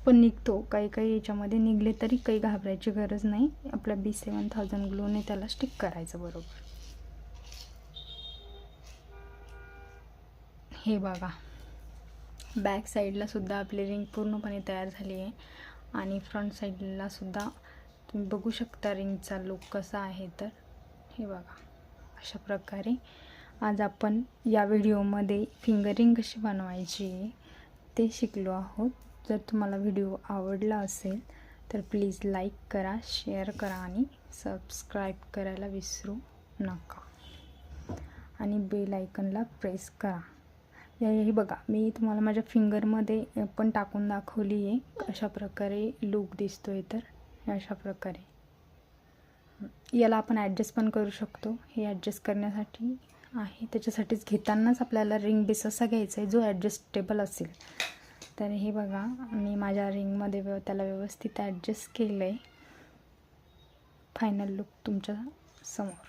पण निघतो, काही काही याच्यामध्ये निघले तरी काही घाबरायची गरज नाही. आपल्या B7000 ग्लूने त्याला स्टिक करायचं बरोबर. हे बघा, बॅक साईडला सुद्धा आपली रिंग पूर्णपणे तयार झाली आहे आणि फ्रंट साईडला सुद्धा तुम्ही बघू शकता रिंगचा लुक कसा आहे. तर हे बघा, अशा प्रकारे आज आपण या व्हिडिओमध्ये फिंगरिंग कशी बनवायची ते शिकलो आहोत. जर तुम्हाला व्हिडिओ आवडला असेल तर प्लीज लाईक करा, शेअर करा आणि सबस्क्राईब करायला विसरू नका आणि बेल आयकनला प्रेस करा. हे बघा, मी तुम्हाला माझ्या फिंगरमध्ये पण टाकून दाखवली आहे अशा प्रकारे लूक दिसतो आहे. तर अशा प्रकारे याला आपण ॲडजस्ट पण करू शकतो. हे ॲडजस्ट करण्यासाठी आहे, त्याच्यासाठीच घेतानाच आपल्याला रिंग बेस असा घ्यायचा आहे जो ॲडजस्टेबल असेल. तर हे बघा, मी माझ्या रिंगमध्ये त्याला व्यवस्थित ॲडजस्ट केलं आहे. फायनल लूक तुमच्या समोर.